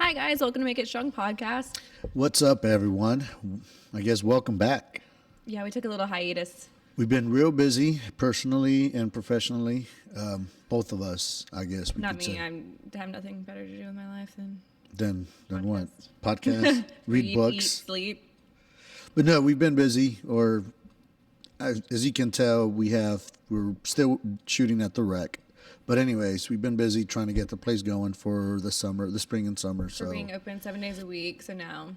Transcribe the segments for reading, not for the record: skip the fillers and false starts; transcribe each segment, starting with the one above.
Hi guys, welcome to Make It Strong podcast. What's up, everyone? I guess welcome back. Yeah, we took a little hiatus. We've been real busy, personally and professionally. Both of us, I guess. Not me. I have nothing better to do with my life than what? Podcast, read books, eat, sleep. But no, we've been busy. Or as you can tell, we're still shooting at the Rec. But anyways, we've been busy trying to get the place going for the spring and summer. We're being open 7 days a week, so now.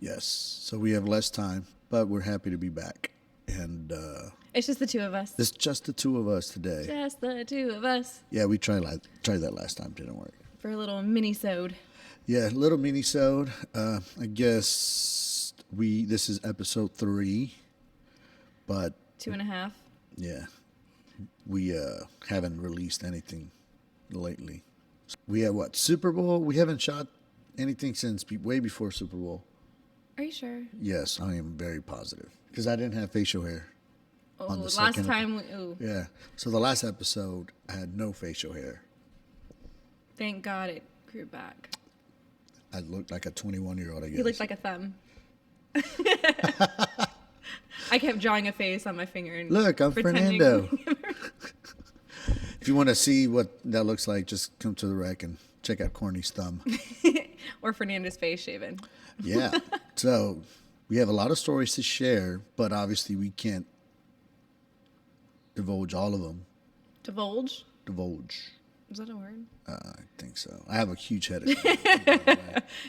Yes, so we have less time, but we're happy to be back. And it's just the two of us. It's just the two of us today. Just the two of us. Yeah, we tried that last time. Didn't work. For a little minisode. Yeah, little minisode. I guess this is episode 3, but 2.5. Yeah, we haven't released anything lately. We have Super Bowl? We haven't shot anything since way before Super Bowl. Are you sure? Yes, I am very positive because I didn't have facial hair. Oh, last time. Yeah, so the last episode I had no facial hair. Thank God it grew back. I looked like a 21-year-old, I guess. You looked like a thumb. I kept drawing a face on my finger. And look, I'm Fernando. If you want to see what that looks like, just come to the Rec and check out Corny's thumb. Or Fernando's face shaven. Yeah. So we have a lot of stories to share, but obviously we can't divulge all of them. Divulge? Divulge. Is that a word? I think so. I have a huge headache.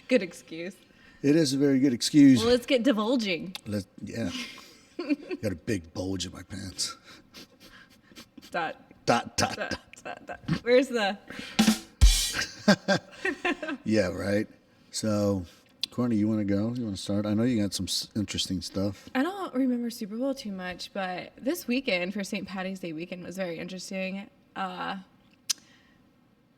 Good excuse. It is a very good excuse. Well, let's get divulging. Yeah. Got a big bulge in my pants. Dot. Where's the... Yeah, right. So, Corny, you want to go? You want to start? I know you got some interesting stuff. I don't remember Super Bowl too much, but this weekend for St. Patty's Day weekend was very interesting. What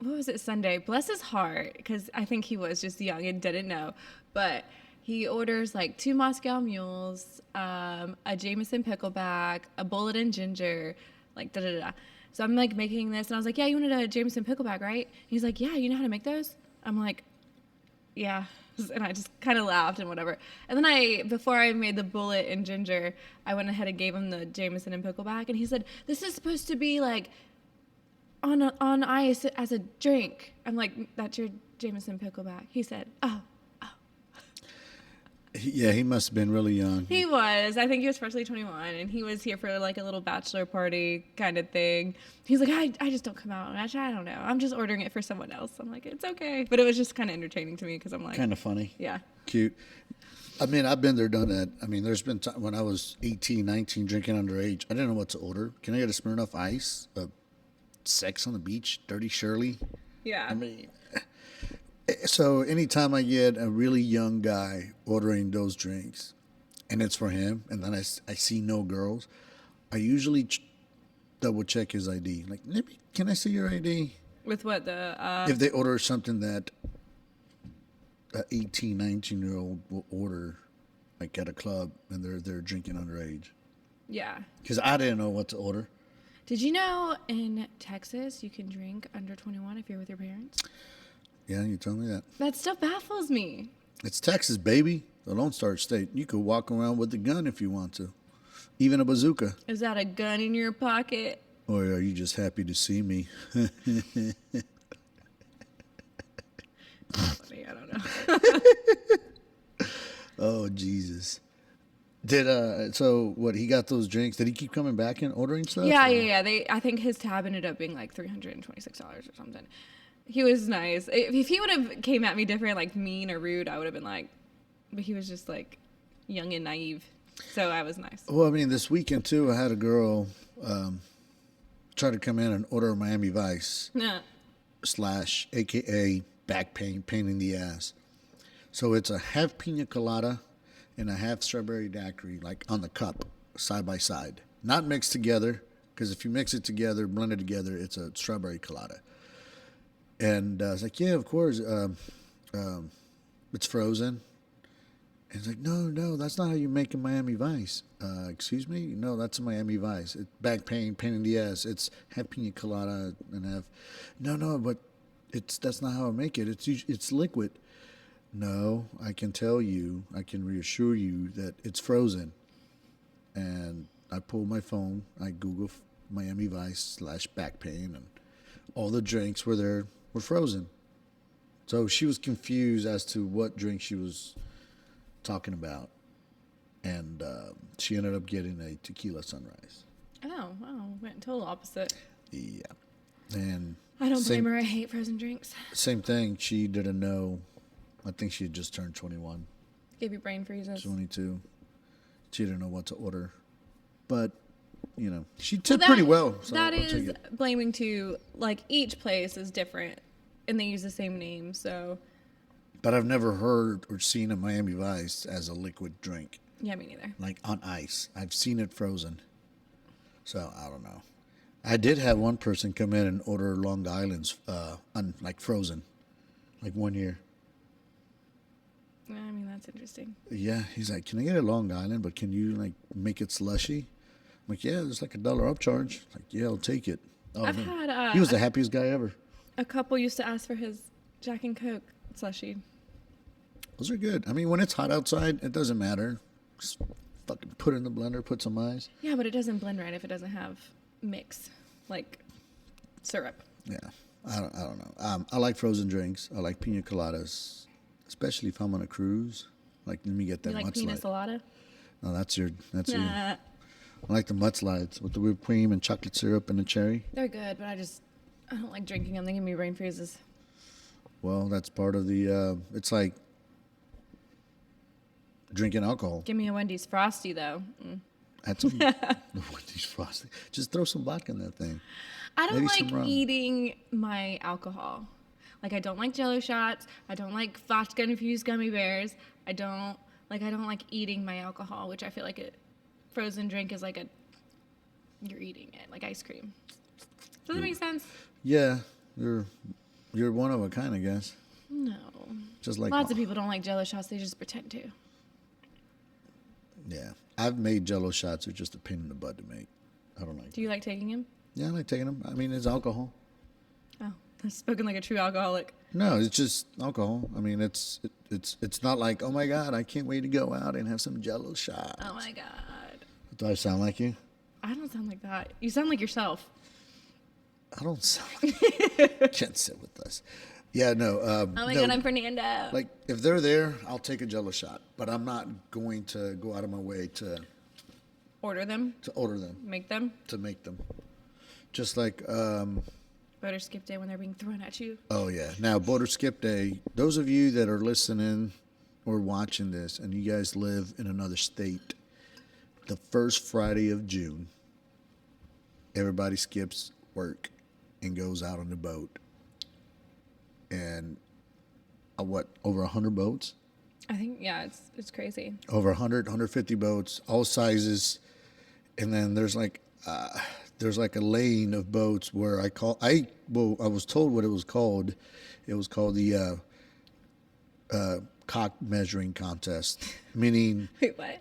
was it, Sunday? Bless his heart, because I think he was just young and didn't know, but he orders like 2 Moscow Mules, a Jameson pickleback, a bullet and ginger, like da-da-da. So I'm like making this, and I was like, yeah, you wanted a Jameson pickleback, right? He's like, yeah, you know how to make those? I'm like, yeah. And I just kind of laughed and whatever. And then before I made the bullet and ginger, I went ahead and gave him the Jameson and pickleback, and he said, this is supposed to be like on ice as a drink. I'm like, that's your Jameson pickleback. He said, oh. Yeah, he must have been really young. He was. I think he was freshly 21, and he was here for like a little bachelor party kind of thing. He's like, I just don't come out much. I don't know. I'm just ordering it for someone else. I'm like, it's okay. But it was just kind of entertaining to me because I'm like. Kind of funny. Yeah. Cute. I mean, I've been there, done that. I mean, there's been time when I was 18, 19, drinking underage. I didn't know what to order. Can I get a Smirnoff Ice? Sex on the Beach? Dirty Shirley? Yeah. I mean... So anytime I get a really young guy ordering those drinks, and it's for him, and then I see no girls, I usually double check his ID. Like, can I see your ID? With what if they order something that an 18, 19-year-old will order, like at a club, and they're drinking underage. Yeah. Because I didn't know what to order. Did you know in Texas you can drink under 21 if you're with your parents? Yeah, you told me that. That stuff baffles me. It's Texas, baby. The Lone Star State. You could walk around with a gun if you want to. Even a bazooka. Is that a gun in your pocket? Or are you just happy to see me? Funny, I don't know. Oh, Jesus. So what, he got those drinks? Did he keep coming back and ordering stuff? Yeah. I think his tab ended up being like $326 or something. He was nice. If he would have came at me different, like mean or rude, I would have been like, but he was just like young and naive. So I was nice. Well, I mean, this weekend too, I had a girl try to come in and order a Miami Vice / AKA back pain in the ass. So it's a half pina colada and a half strawberry daiquiri, like on the cup, side by side. Not mixed together, because if you mix it together, blend it together, it's a strawberry colada. And I was like, yeah, of course. It's frozen. And he's like, no, that's not how you make a Miami Vice. Excuse me? No, that's a Miami Vice. It's back pain in the ass. It's half pina colada and half. No, but that's not how I make it. It's liquid. No, I can tell you, I can reassure you that it's frozen. And I pulled my phone, I Google Miami Vice / back pain, and all the drinks were there were frozen. So she was confused as to what drink she was talking about, and she ended up getting a tequila sunrise. Oh, wow. Went total opposite. Yeah, and I don't blame her. I hate frozen drinks. same thing. She didn't know. I think she had just turned 21, Gave you brain freezes. 22. She didn't know what to order, but she tipped pretty well. So that I'll take is it. blaming to like each place is different, and they use the same name. So But I've never heard or seen a Miami Vice as a liquid drink, yeah, me neither. like on ice. I've seen it frozen. So I don't know. I did have one person come in and order Long Island's like frozen, like 1 year. Yeah, I mean, that's interesting. Yeah, he's like, "Can I get a Long Island, but can you like make it slushy?" I'm like, "Yeah, there's like $1 upcharge." Like, "Yeah, I'll take it." Oh, I've man. had He was the happiest guy ever. a couple used to ask for his Jack and Coke slushie. Those are good. I mean, when it's hot outside, it doesn't matter. Just fucking put it in the blender, put some ice. Yeah, but it doesn't blend right if it doesn't have mix, like syrup. Yeah, I don't know. I like frozen drinks. I like pina coladas, especially if I'm on a cruise. Like, let me get that You like pina mudslide. colada? No, that's you. Nah, I like the mudslides with the whipped cream and chocolate syrup and the cherry. they're good, but I don't like drinking them. They give me brain freezes. Well, that's part of the. It's like drinking alcohol. Give me a Wendy's Frosty though. Add some Wendy's frosting. Just throw some vodka in that thing. I don't Maybe some like rum. eating my alcohol. Like I don't like Jello shots. I don't like vodka infused gummy bears. I don't like eating my alcohol, which I feel like a frozen drink is like you're eating it like ice cream. Does that make sense? Yeah, you're one of a kind, I guess. No. Just like Lots of people don't like Jello shots. They just pretend to. Yeah, I've made Jello shots. They're just a pain in the butt to make. I don't like. Do you like taking them? Yeah, I like taking them. I mean, it's alcohol. Oh, I've spoken like a true alcoholic. No, it's just alcohol. I mean, it's not like, oh my God, I can't wait to go out and have some Jello shots. Oh my god. Do I sound like you? I don't sound like that. You sound like yourself. I don't sound like can't sit with us. Yeah, no. Oh my god, I'm Fernando. Like, if they're there, I'll take a Jello shot, but I'm not going to go out of my way to Order them, order them, make them. to make them. Just like, Voter skip day when they're being thrown at you. oh yeah. Now, Border Skip Day. Those of you that are listening or watching this, and you guys live in another state, the first Friday of June, everybody skips work and goes out on the boat. And over 100 boats? I think it's crazy. Over 100, 150 boats, all sizes. And then there's like a lane of boats where I was told what it was called. It was called the cock measuring contest, meaning Wait, what?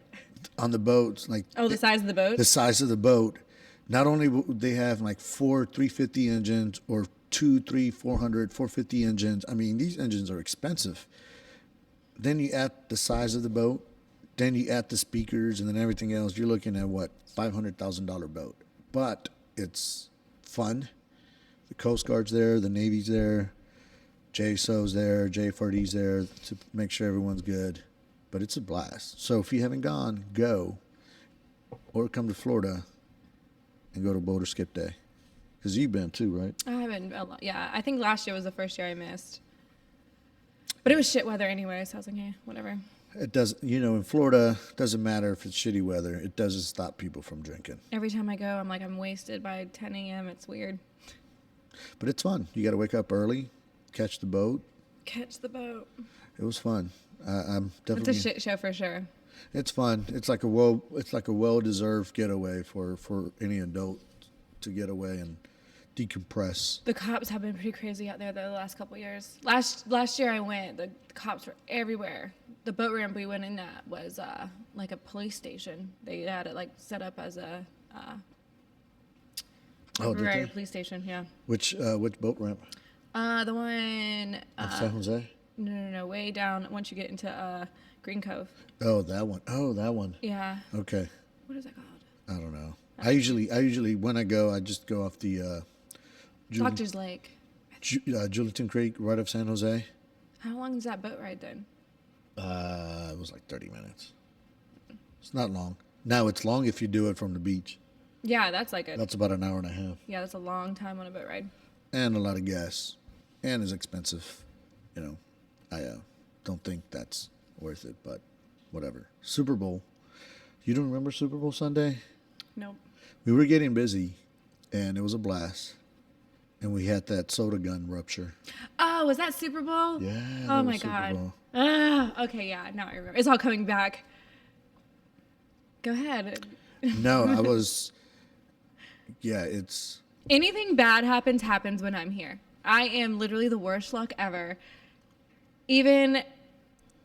on the boats, like The size of the boat? the size of the boat. Not only would they have like 4 350 engines or 2, 3, 400, 450 engines. I mean, these engines are expensive. Then you add the size of the boat, then you add the speakers and then everything else. You're looking at what, $500,000 boat. But it's fun. The Coast Guard's there, the Navy's there, JSO's there, JFRD's there to make sure everyone's good. But it's a blast. So if you haven't gone, go. Or come to Florida and go to Boulder Skip Day. Because you've been too, right? I haven't. Yeah, I think last year was the first year I missed. But it was shit weather anyway, so I was like, whatever. It doesn't, in Florida, it doesn't matter if it's shitty weather. It doesn't stop people from drinking. Every time I go, I'm like, I'm wasted by 10 a.m. It's weird. But it's fun. You got to wake up early, catch the boat. Catch the boat. It was fun. I'm It's definitely. a shit show for sure. It's fun. It's like a well-deserved getaway for any adult to get away and decompress. The cops have been pretty crazy out there the last couple of years. Last year I went, the cops were everywhere. The boat ramp we went in at was like a police station. They had it like set up as a Oh, did they? police station. Yeah. Which boat ramp? The one In San Jose? No. Way down once you get into Green Cove. Oh, that one. Oh, that one. Yeah. Okay. What is it called? I don't know. I usually when I go, I just go off the Doctor's Lake. Juliton Creek, right off San Jose. How long is that boat ride then? It was like 30 minutes. It's not long. Now it's long if you do it from the beach. Yeah, that's That's about an hour and a half. Yeah, that's a long time on a boat ride. And a lot of gas. And it's expensive. You know, I don't think that's worth it, but whatever. Super Bowl. You don't remember Super Bowl Sunday? Nope. We were getting busy, and it was a blast. And we had that soda gun rupture. Oh, was that Super Bowl? Yeah. Oh my God. Ah, okay, yeah. Now I remember. It's all coming back. Go ahead. No, I was. Yeah, it's. Anything bad happens when I'm here. I am literally the worst luck ever. Even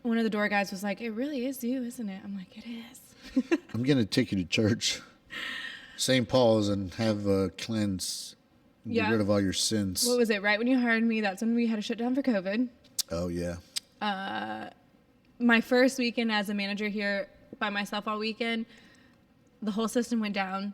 one of the door guys was like, "It really is you, isn't it?" I'm like, "It is." I'm gonna take you to church, St. Paul's, and have a cleanse. Get rid of all your sins. What was it? Right when you hired me, that's when we had to shut down for COVID. Oh yeah. My first weekend as a manager here by myself all weekend, the whole system went down.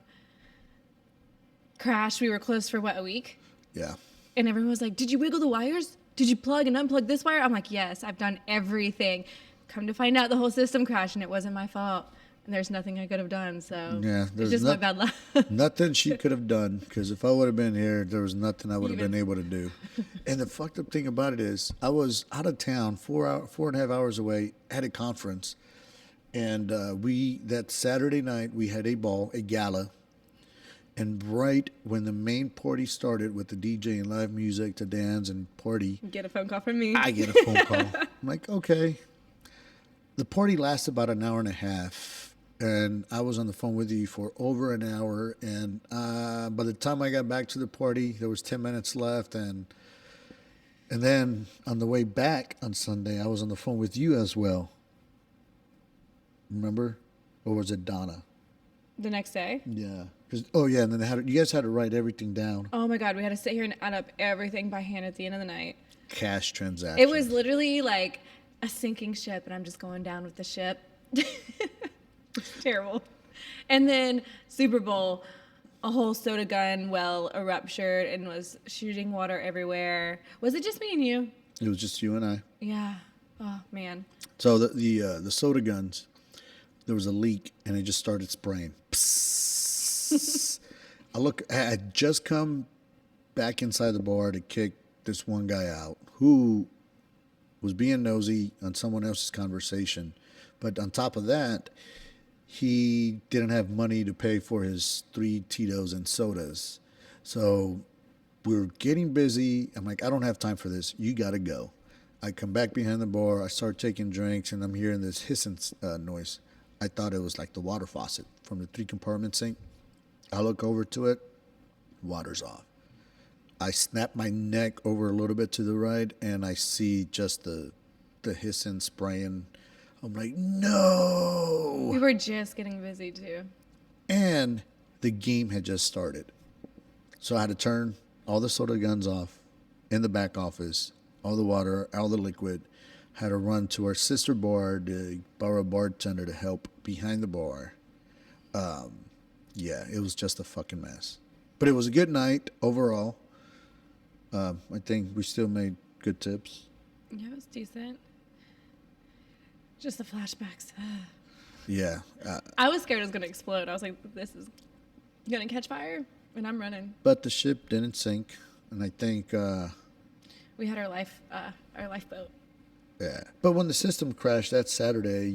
Crashed. We were closed for what, a week? Yeah. And everyone was like, "Did you wiggle the wires? Did you plug and unplug this wire?" I'm like, "Yes, I've done everything." Come to find out, the whole system crashed, and it wasn't my fault. And there's nothing I could have done, so yeah, it's just my bad luck. Nothing she could have done, because if I would have been here, there was nothing I would have been able to do. And the fucked up thing about it is, I was out of town, 4.5 hours away, at a conference, and that Saturday night we had a gala, and right when the main party started with the DJ and live music to dance and party, Get a phone call from me. I get a phone call. I'm like, okay. The party lasted about an hour and a half. And I was on the phone with you for over an hour. And by the time I got back to the party, there was 10 minutes left. And then on the way back on Sunday, I was on the phone with you as well. Remember? Or was it Donna? The next day? Yeah. And then you guys had to write everything down. Oh my God, we had to sit here and add up everything by hand at the end of the night. Cash transactions. It was literally like a sinking ship, and I'm just going down with the ship. It's terrible. And then Super Bowl, a whole soda gun well ruptured and was shooting water everywhere. Was it just me and you? It was just you and I. Yeah. Oh man. So the soda guns, there was a leak, and it just started spraying. Psst. I had just come back inside the bar to kick this one guy out who was being nosy on someone else's conversation. But on top of that, he didn't have money to pay for his 3 Tito's and sodas. So we're getting busy. I'm like, I don't have time for this. You got to go. I come back behind the bar. I start taking drinks, and I'm hearing this hissing noise. I thought it was like the water faucet from the 3-compartment sink. I look over to it. Water's off. I snap my neck over a little bit to the right, and I see just the hissing, spraying. I'm like, no. We were just getting busy too. And the game had just started. So I had to turn all the soda guns off in the back office, all the water, all the liquid. Had to run to our sister bar to borrow a bartender to help behind the bar. Yeah, it was just a fucking mess. But it was a good night overall. I think we still made good tips. Yeah, it was decent. Just the flashbacks. Yeah. I was scared it was going to explode. I was like, this is going to catch fire, and I'm running. But the ship didn't sink, and I think... we had our lifeboat. Yeah. But when the system crashed that Saturday,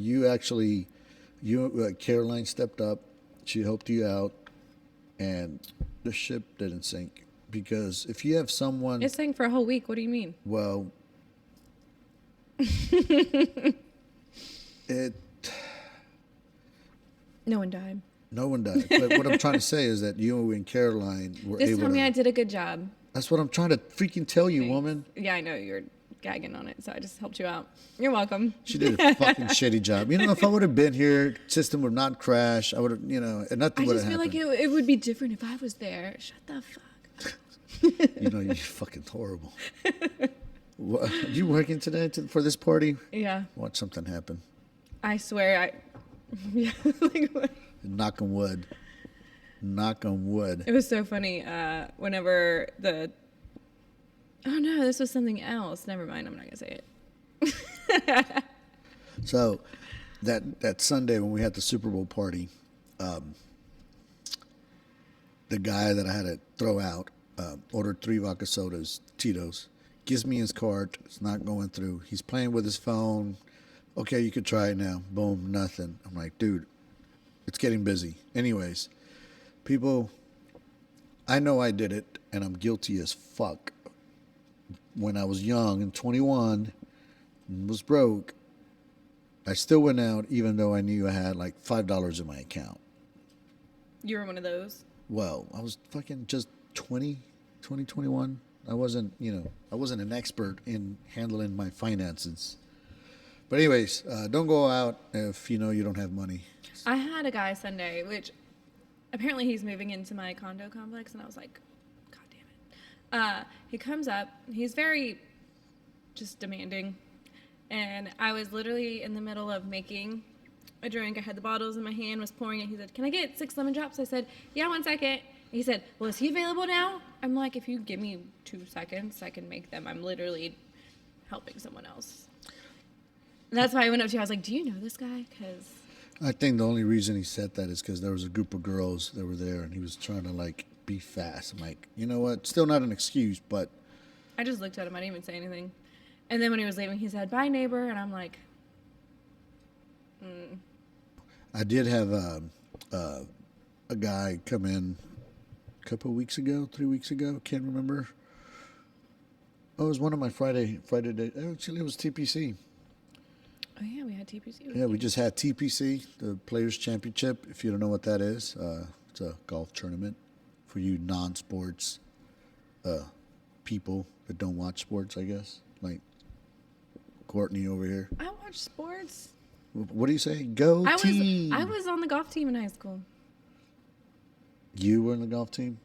Caroline stepped up. She helped you out, and the ship didn't sink. Because if you have someone... It sank for a whole week. What do you mean? Well... No one died. No one died. But what I'm trying to say is that you and Caroline were Just able to... tell me I did a good job. That's what I'm trying to freaking tell you, woman. Yeah, I know. You're gagging on it, so I just helped you out. You're welcome. She did a fucking shitty job. You know, if I would have been here, system would not crash. I would have, and nothing would have happened. I just feel like it would be different if I was there. Shut the fuck. You're fucking horrible. What, you working today for this party? Yeah. Watch something happen. I swear, yeah, like, what? Knock on wood. Knock on wood. It was so funny. Whenever oh no, this was something else. Never mind. I'm not gonna say it. So that Sunday when we had the Super Bowl party, the guy that I had to throw out ordered 3 vodka sodas, Tito's, gives me his card. It's not going through. He's playing with his phone. Okay, you could try it now. Boom, nothing. I'm like, dude, it's getting busy. Anyways, people, I know I did it, and I'm guilty as fuck. When I was young and 21 and was broke, I still went out even though I knew I had like $5 in my account. You were one of those. Well, I was fucking just 21. I wasn't an expert in handling my finances. But anyways, don't go out if you know you don't have money. I had a guy Sunday, which apparently he's moving into my condo complex, and I was like, God damn it. He comes up, he's very just demanding, and I was literally in the middle of making a drink. I had the bottles in my hand, was pouring it. He said, can I get 6 lemon drops? I said, yeah, 1 second. He said, well, is he available now? I'm like, if you give me 2 seconds, I can make them. I'm literally helping someone else. And that's why I went up to you. I was like, do you know this guy? Because I think the only reason he said that is because there was a group of girls that were there, and he was trying to like be fast. I'm like, you know what? Still not an excuse, but I just looked at him. I didn't even say anything. And then when he was leaving, he said, bye, neighbor. And I'm like, I did have a guy come in a couple of weeks ago, 3 weeks ago. Can't remember. Oh, it was one of my Friday day. Actually, it was TPC. oh, yeah, we had TPC. Yeah, we just had TPC, the Players Championship. If you don't know what that is, it's a golf tournament for you non-sports people that don't watch sports, I guess. Like Courtney over here. I watch sports. What do you say? Go team! I was on the golf team in high school. You were in the golf team?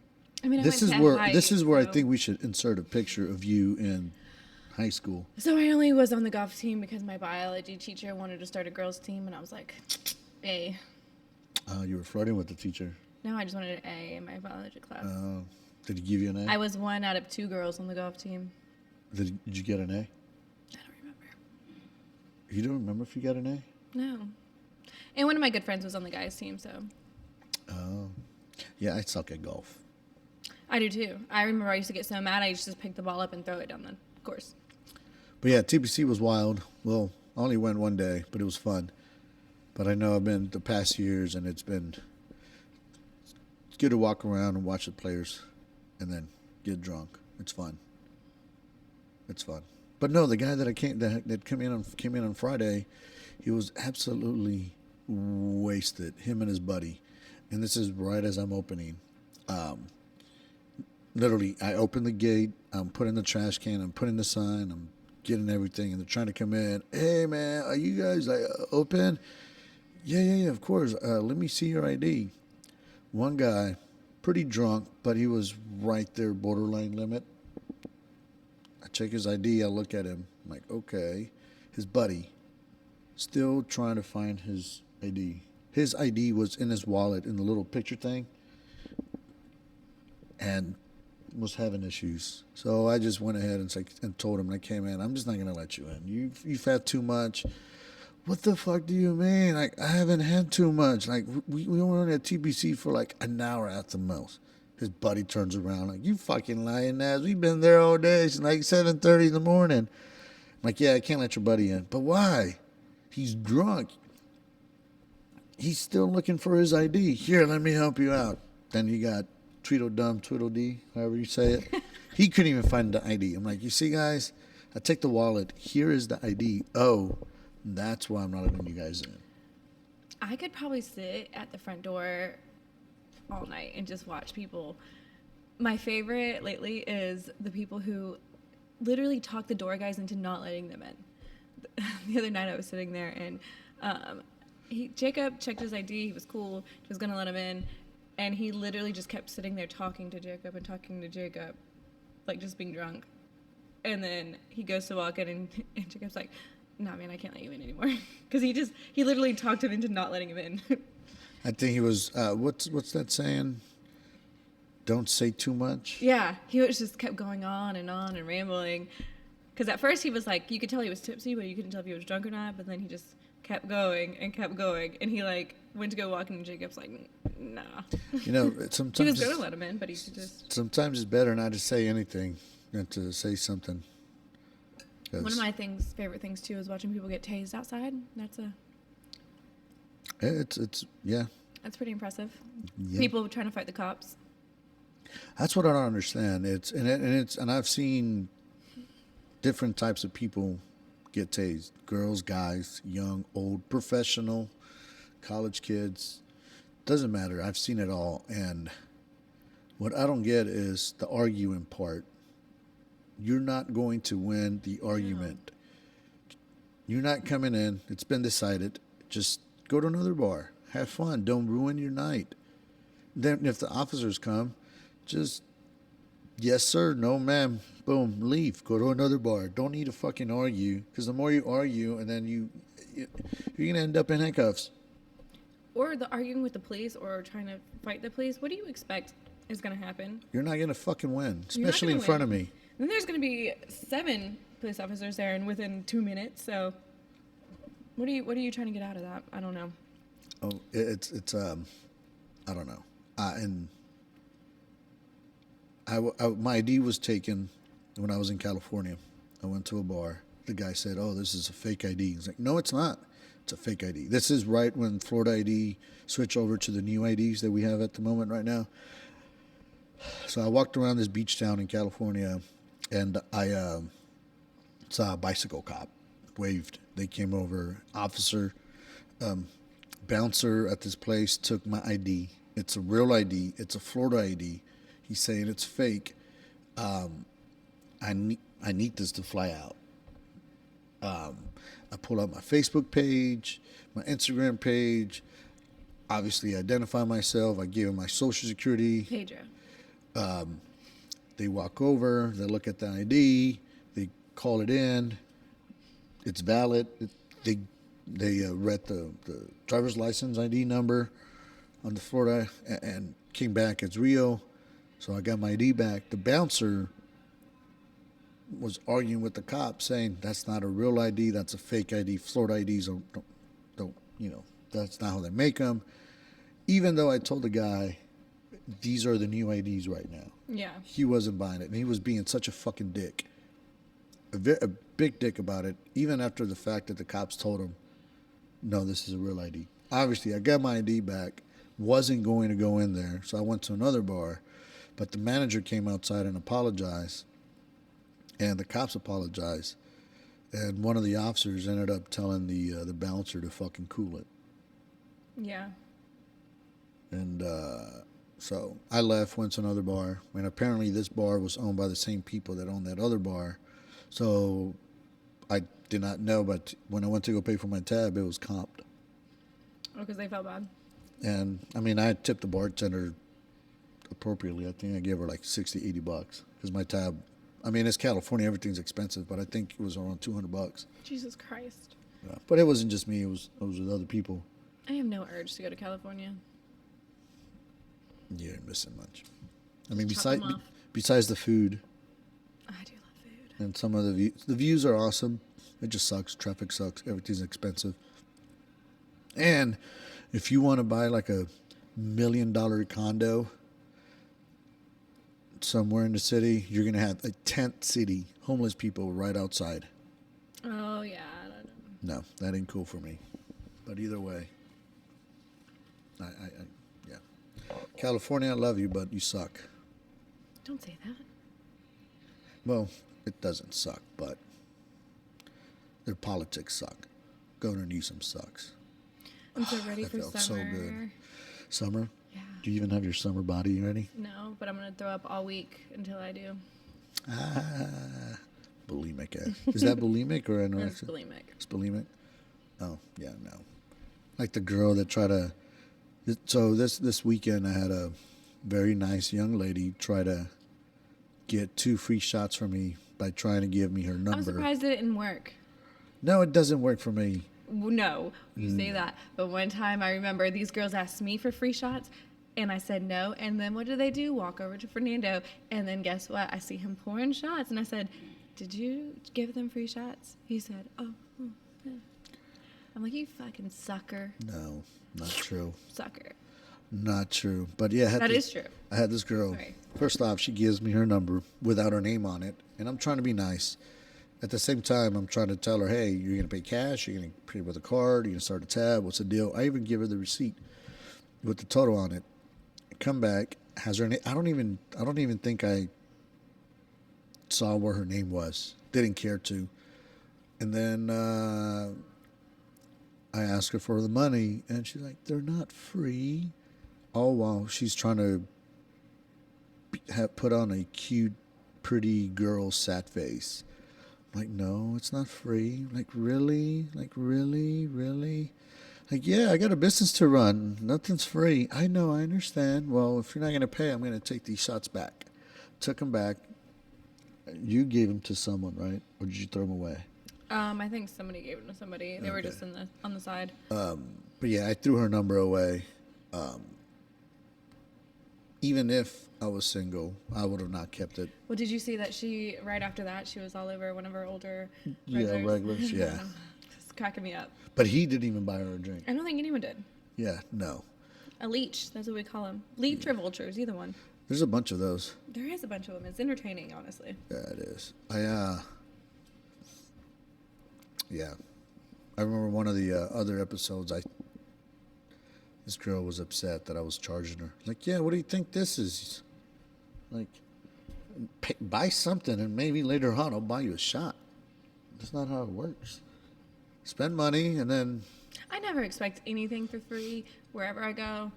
I mean, This is where I think we should insert a picture of you in high school. So I only was on the golf team because my biology teacher wanted to start a girls team, and I was like, A. You were flirting with the teacher. No, I just wanted an A in my biology class. Did he give you an A? I was 1 out of 2 girls on the golf team. Did you get an A? I don't remember. You don't remember if you got an A? No. And one of my good friends was on the guys' team, so. Oh. Yeah, I suck at golf. I do too. I remember I used to get so mad I used to just pick the ball up and throw it down the course. But yeah, TPC was wild. Well, I only went one day, but it was fun. But I know I've been the past years, and it's good to walk around and watch the players and then get drunk. It's fun. It's fun. But no, the guy that came in on Friday, he was absolutely wasted. Him and his buddy, and this is right as I'm opening. Literally, I open the gate. I'm putting the trash can. I'm putting the sign. I'm getting everything, and they're trying to come in. Hey, man, are you guys open? Yeah, of course. Let me see your ID. One guy, pretty drunk, but he was right there, borderline limit. I check his ID. I look at him. I'm like, okay. His buddy, still trying to find his ID. His ID was in his wallet in the little picture thing, and was having issues. So I just went ahead and told him, like, hey, man, I'm just not going to let you in. You've had too much. What the fuck do you mean? Like, I haven't had too much. Like, we were only at TBC for like an hour at the most. His buddy turns around like, you fucking lying ass. We've been there all day. It's like 7:30 in the morning. I'm like, yeah, I can't let your buddy in. But why? He's drunk. He's still looking for his ID. Here, let me help you out. Then you got Tweedledum, Tweedledee, however you say it. He couldn't even find the ID. I'm like, you see, guys, I take the wallet. Here is the ID. Oh, that's why I'm not letting you guys in. I could probably sit at the front door all night and just watch people. My favorite lately is the people who literally talk the door guys into not letting them in. The other night I was sitting there, and Jacob checked his ID. He was cool. He was going to let him in. And he literally just kept sitting there talking to Jacob, like just being drunk. And then he goes to walk in, and Jacob's like, "Nah, man, I can't let you in anymore." Because he literally talked him into not letting him in. I think he was, what's that saying? Don't say too much. Yeah, he was just kept going on and rambling. Because at first he was like, you could tell he was tipsy, but you couldn't tell if he was drunk or not. But then he just kept going and kept going. And he like went to go walk in, and Jacob's like, nah. You know, sometimes He was going to let him in, but he just... Sometimes it's better not to say anything than to say something. One of my favorite things too is watching people get tased outside. It's yeah. That's pretty impressive. Yeah. People trying to fight the cops. That's what I don't understand. And I've seen different types of people get tased. Girls, guys, young, old, professional, college kids. Doesn't matter. I've seen it all. And what I don't get is the arguing part. You're not going to win the argument. No. You're not coming in. It's been decided. Just go to another bar. Have fun. Don't ruin your night. Then if the officers come, just, yes, sir, no, ma'am, boom, leave. Go to another bar. Don't need to fucking argue, because the more you argue, and then you're going to end up in handcuffs. Or the arguing with the police or trying to fight the police. What do you expect is going to happen? You're not going to fucking win, especially in front of me. Then there's going to be 7 police officers there and within 2 minutes. So what are you trying to get out of that? I don't know. Oh, it's I don't know. And my ID was taken when I was in California. I went to a bar. The guy said, "Oh, this is a fake ID." He's like, "No, it's not. It's a fake ID." This is right when Florida ID switched over to the new IDs that we have at the moment right now. So I walked around this beach town in California, and I saw a bicycle cop. Waved. They came over. Officer, bouncer at this place took my ID. It's a real ID. It's a Florida ID. He's saying it's fake. I need this to fly out. I pull up my Facebook page, my Instagram page. Obviously, identify myself. I give him my social security. Pedro. They walk over. They look at the ID. They call it in. It's valid. They read the driver's license ID number on the Florida and came back as real. So I got my ID back. The bouncer was arguing with the cop, saying that's not a real ID. That's a fake ID. Florida IDs don't that's not how they make them. Even though I told the guy, these are the new IDs right now. Yeah. He wasn't buying it, and he was being such a fucking dick. A big dick about it, even after the fact that the cops told him, no, this is a real ID. Obviously, I got my ID back, wasn't going to go in there, so I went to another bar, but the manager came outside and apologized, and the cops apologized, and one of the officers ended up telling the bouncer to fucking cool it. Yeah. And so I left, went to another bar, and apparently this bar was owned by the same people that owned that other bar. So I did not know, but when I went to go pay for my tab, it was comped. Oh, because they felt bad. And I mean, I tipped the bartender appropriately. I think I gave her like $60, $80 because my tab. I mean, it's California; everything's expensive, but I think it was around $200. Jesus Christ! Yeah. But it wasn't just me; it was with other people. I have no urge to go to California. You're missing much. I mean, besides the food. I do love food. And some of the views are awesome. It just sucks. Traffic sucks. Everything's expensive. And if you want to buy like $1 million condo somewhere in the city, you're going to have a tent city, homeless people right outside. Oh, yeah. I don't know. No, that ain't cool for me. But either way, yeah. California, I love you, but you suck. Don't say that. Well, it doesn't suck, but their politics suck. Governor Newsom sucks. I'm so ready for felt summer. So good. Summer? Yeah. Do you even have your summer body ready? No, but I'm going to throw up all week until I do. Bulimic. Is that bulimic or anorexia? It's bulimic. It's bulimic? Oh, yeah, no. Like the girl that tried to... So this weekend I had a very nice young lady try to get 2 free shots from me by trying to give me her number. I'm surprised it didn't work. No, it doesn't work for me. No, you say that. But one time I remember these girls asked me for free shots and I said no. And then what do? Walk over to Fernando. And then guess what? I see him pouring shots. And I said, did you give them free shots? He said, oh. Yeah. I'm like, you fucking sucker. No, not true. Sucker. Not true. But yeah, That is true. I had this girl. Sorry. First off, she gives me her number without her name on it. And I'm trying to be nice. At the same time, I'm trying to tell her, hey, you're going to pay cash, you're going to pay with a card, you're going to start a tab, what's the deal? I even give her the receipt with the total on it. Come back, has her name. I don't even think I saw where her name was. Didn't care to. And then I asked her for the money, and she's like, they're not free. Oh, wow. She's trying to put on a cute, pretty girl sad face. Like, no, it's not free. Like, really? Like, really? Really? Like, yeah, I got a business to run. Nothing's free. I know, I understand. Well, if you're not going to pay, I'm going to take these shots back. Took them back. You gave them to someone, right? Or did you throw them away? I think somebody gave them to somebody. They were just on the side. But yeah, I threw her number away. Even if I was single, I would have not kept it. Well, did you see that right after that, she was all over one of her older regulars, yeah. It's cracking me up. But he didn't even buy her a drink. I don't think anyone did. Yeah, no. A leech, that's what we call them. Leech or vultures, either one. There's a bunch of those. There is a bunch of them. It's entertaining, honestly. Yeah, it is. I remember one of the other episodes, this girl was upset that I was charging her. Like, yeah, what do you think this is? Like, buy something and maybe later on I'll buy you a shot. That's not how it works. Spend money and then... I never expect anything for free wherever I go,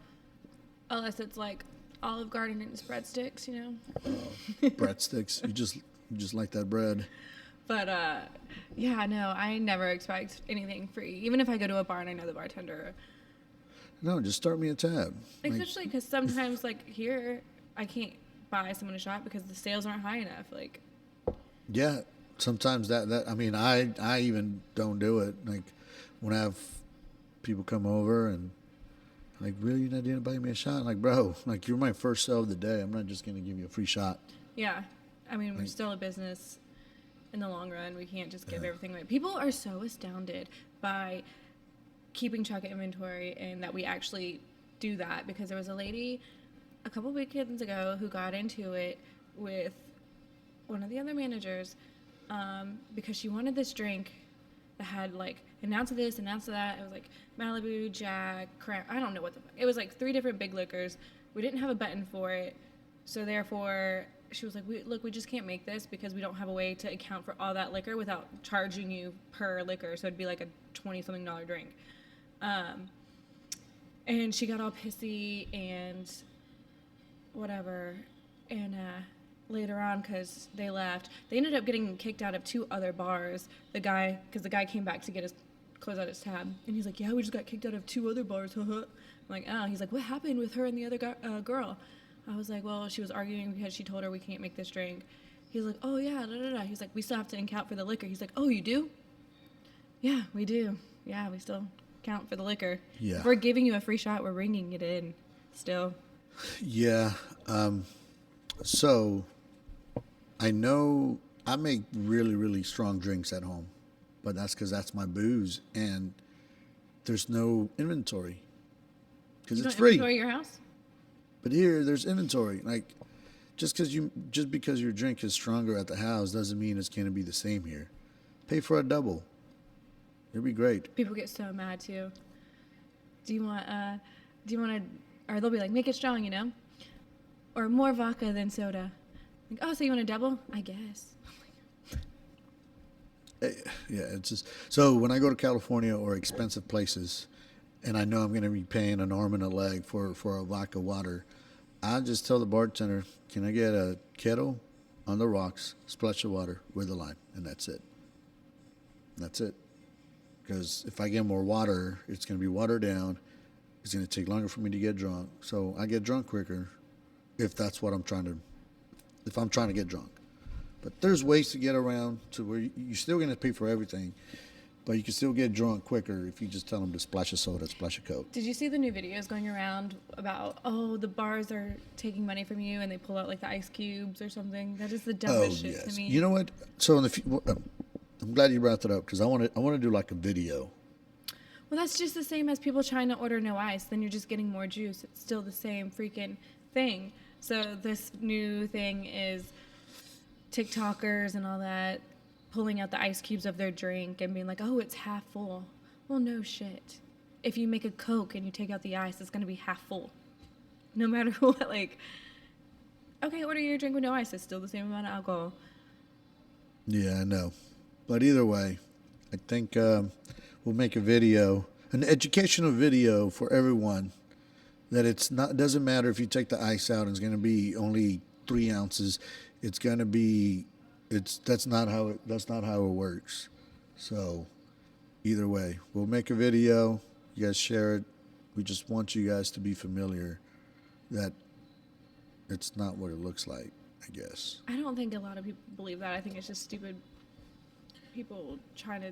unless it's like Olive Garden and breadsticks, you know? Breadsticks. You just like that bread. But, yeah, no, I never expect anything free. Even if I go to a bar and I know the bartender. No, just start me a tab. Especially because sometimes, like, here, I can't buy someone a shot because the sales aren't high enough. Like, yeah, sometimes I mean, I even don't do it. Like, when I have people come over and, like, really, you're not going to buy me a shot? I'm like, bro, like, you're my first sale of the day. I'm not just going to give you a free shot. Yeah. I mean, we're still a business in the long run. We can't just give everything away. People are so astounded by keeping track of inventory and that we actually do that, because there was a lady a couple weekends ago who got into it with one of the other managers because she wanted this drink that had like an ounce of this, an ounce of that. It was like Malibu, Jack, Crown. I don't know what the fuck. It was like 3 different big liquors. We didn't have a button for it, so therefore she was like, we just can't make this because we don't have a way to account for all that liquor without charging you per liquor. So it'd be like a $20-something drink. And she got all pissy and whatever. And later on, because they left, they ended up getting kicked out of 2 other bars. Because the guy came back to close out his tab. And he's like, yeah, we just got kicked out of 2 other bars. I'm like, oh. He's like, what happened with her and the other girl? I was like, well, she was arguing because she told her we can't make this drink. He's like, oh, yeah, da-da-da. He's like, we still have to account for the liquor. He's like, oh, you do? Yeah, we do. Yeah, we still count for the liquor. Yeah. If we're giving you a free shot, we're ringing it in still. Yeah. So I know I make really, really strong drinks at home, but that's because that's my booze and there's no inventory because it's free. Inventory your house? But here, there's inventory. Like, just because your drink is stronger at the house doesn't mean it's going to be the same here. Pay for a double. It'd be great. People get so mad too. Do you want to, or they'll be like, make it strong, you know, or more vodka than soda. Like, oh, so you want a double? I guess. Yeah, it's just so when I go to California or expensive places, and I know I'm going to be paying an arm and a leg for a vodka water, I just tell the bartender, can I get a kettle on the rocks, splash of water with a lime, and that's it. That's it. Because if I get more water, it's going to be watered down. It's going to take longer for me to get drunk. So I get drunk quicker if that's what I'm trying to get drunk. But there's ways to get around to where you're still going to pay for everything, but you can still get drunk quicker if you just tell them to splash a soda, splash a Coke. Did you see the new videos going around about, oh, the bars are taking money from you and they pull out like the ice cubes or something? That is the dumbest shit to me. You know what? So I'm glad you brought that up because I want to do like a video. Well, that's just the same as people trying to order no ice. Then you're just getting more juice. It's still the same freaking thing. So this new thing is TikTokers and all that pulling out the ice cubes of their drink and being like, oh, it's half full. Well, no shit. If you make a Coke and you take out the ice, it's going to be half full. No matter what. Like, okay, order your drink with no ice. It's still the same amount of alcohol. Yeah, I know. But either way, I think we'll make a video, an educational video for everyone, that it doesn't matter if you take the ice out and it's going to be only 3 ounces. It's going to be, that's not how it works. So either way, we'll make a video. You guys share it. We just want you guys to be familiar that it's not what it looks like, I guess. I don't think a lot of people believe that. I think it's just stupid people trying to...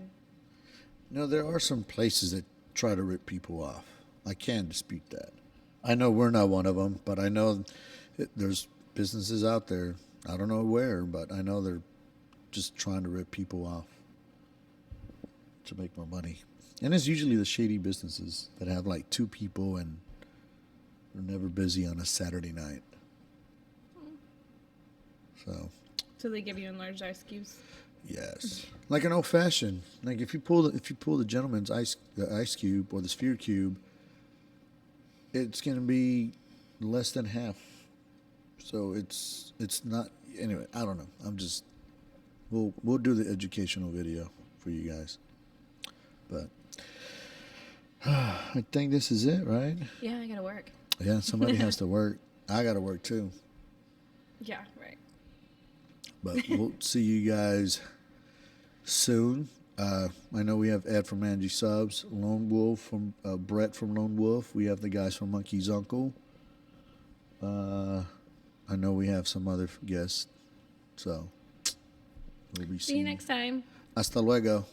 No, there are some places that try to rip people off. I can't dispute that. I know we're not one of them, but I know there's businesses out there, I don't know where, but I know they're just trying to rip people off to make more money. And it's usually the shady businesses that have like 2 people and they're never busy on a Saturday night. So they give you enlarged ice cubes? Yes. Like an old fashioned. Like if you pull the gentleman's ice cube or the sphere cube, it's going to be less than half. So it's not, anyway, I don't know. We'll do the educational video for you guys. But I think this is it, right? Yeah, I got to work. Yeah, somebody has to work. I got to work too. Yeah, right. But we'll see you guys soon. I know we have Ed from Angie Subs, Lone Wolf from Brett from Lone Wolf. We have the guys from Monkey's Uncle. I know we have some other guests. So we'll be See you next time. Hasta luego.